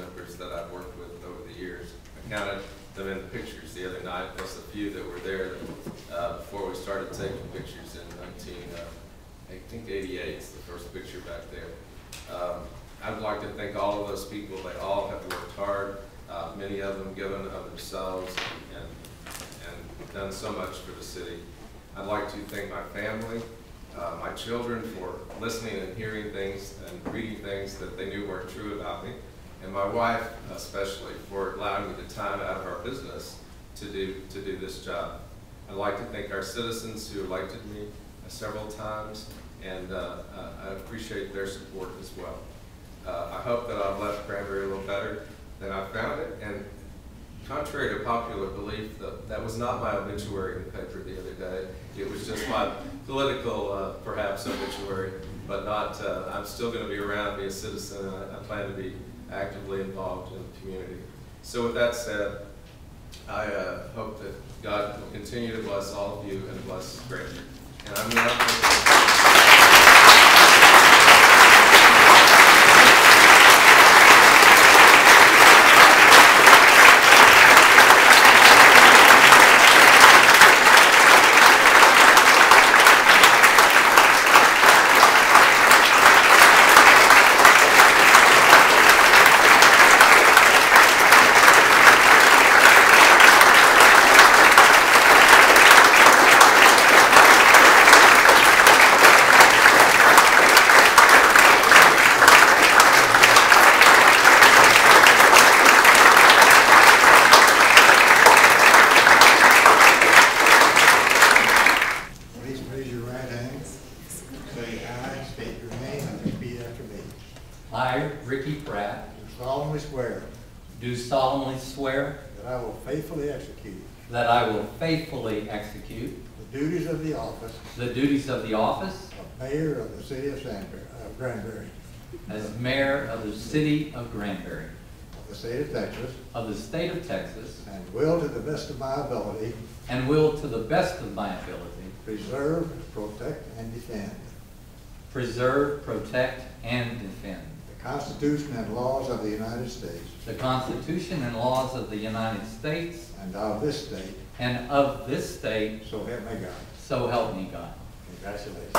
members that I've worked with over the years. I counted them in pictures the other night, plus a few that were there before we started taking pictures in 1988. It's the first picture back there. I'd like to thank all of those people. They all have worked hard, many of them given of themselves and done so much for the city. I'd like to thank my family, my children for listening and hearing things and reading things that they knew weren't true about me, and my wife especially for allowing me the time out of our business to do this job. I'd like to thank our citizens who elected me several times, and I appreciate their support as well. I hope that I've left Granbury a little better than I found it, and contrary to popular belief, that was not my obituary in the paper the other day. It was just my political, perhaps, obituary, but not, I'm still going to be around, be a citizen, and I plan to be actively involved in the community. So with that said, I hope that God will continue to bless all of you and bless Granbury. And I'm now I, Rickie Pratt, do solemnly swear that I will faithfully execute the duties of the office of Mayor of the City of Granbury, as Mayor of the City of Granbury, of the State of Texas, and will to the best of my ability preserve, protect, and defend the Constitution and laws of the United States, and of this state, so help me God. Congratulations.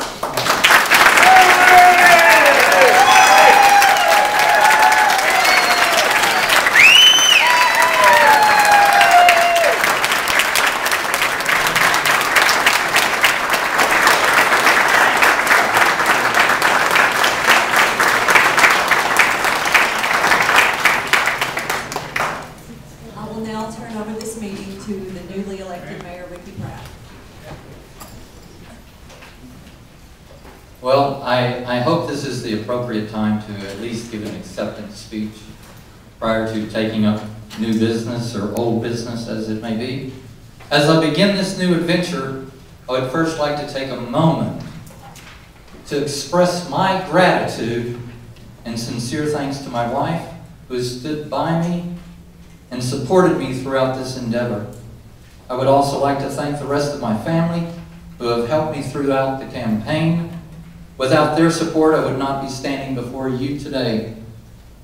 I will now turn over this meeting to the newly elected Mayor, Rickie Pratt. Well, I hope this is the appropriate time to at least give an acceptance speech prior to taking up new business or old business as it may be. As I begin this new adventure, I would first like to take a moment to express my gratitude and sincere thanks to my wife, who has stood by me and supported me throughout this endeavor. I would also like to thank the rest of my family who have helped me throughout the campaign. Without their support, I would not be standing before you today.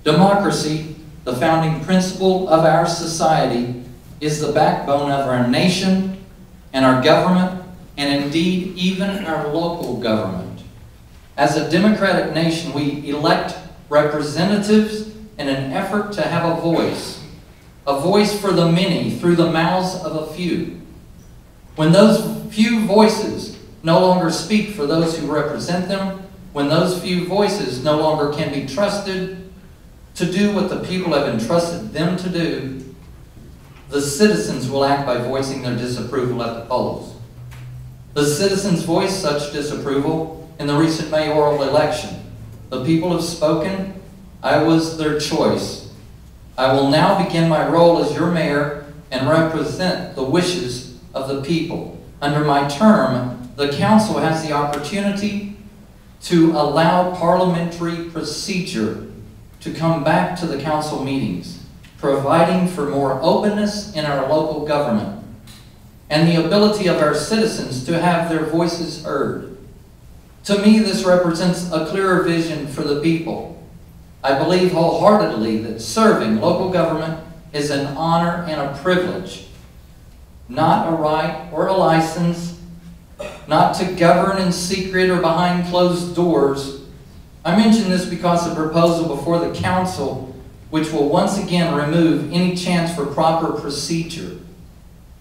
Democracy, the founding principle of our society, is the backbone of our nation and our government, and indeed even our local government. As a democratic nation, we elect representatives in an effort to have a voice for the many through the mouths of a few. When those few voices no longer speak for those who represent them, when those few voices no longer can be trusted to do what the people have entrusted them to do, the citizens will act by voicing their disapproval at the polls. The citizens voiced such disapproval in the recent mayoral election. The people have spoken. I was their choice. I will now begin my role as your mayor and represent the wishes of the people. Under my term, the council has the opportunity to allow parliamentary procedure to come back to the council meetings, providing for more openness in our local government and the ability of our citizens to have their voices heard. To me, this represents a clearer vision for the people. I believe wholeheartedly that serving local government is an honor and a privilege, not a right or a license, not to govern in secret or behind closed doors. I mention this because the proposal before the council, which will once again remove any chance for proper procedure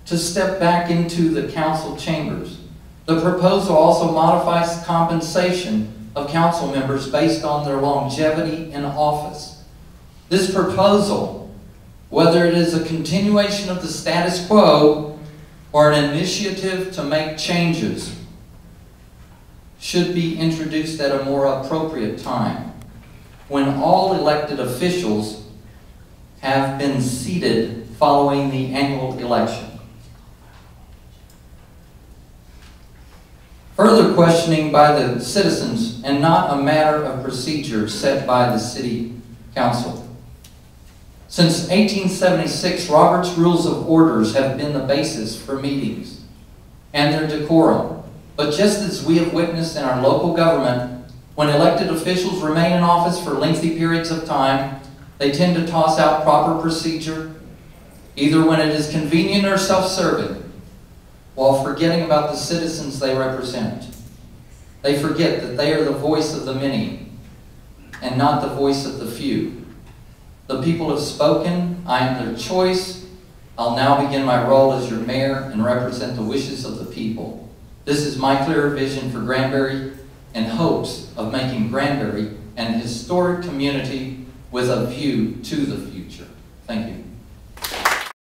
to step back into the council chambers. The proposal also modifies compensation of council members based on their longevity in office. This proposal, whether it is a continuation of the status quo or an initiative to make changes, should be introduced at a more appropriate time, when all elected officials have been seated following the annual election. Further questioning by the citizens and not a matter of procedure set by the City Council. Since 1876, Robert's Rules of Orders have been the basis for meetings and their decorum. But just as we have witnessed in our local government, when elected officials remain in office for lengthy periods of time, they tend to toss out proper procedure, either when it is convenient or self-serving, while forgetting about the citizens they represent. They forget that they are the voice of the many and not the voice of the few. The people have spoken. I am their choice. I'll now begin my role as your mayor and represent the wishes of the people. This is my clear vision for Granbury and hopes of making Granbury an historic community with a view to the future. Thank you.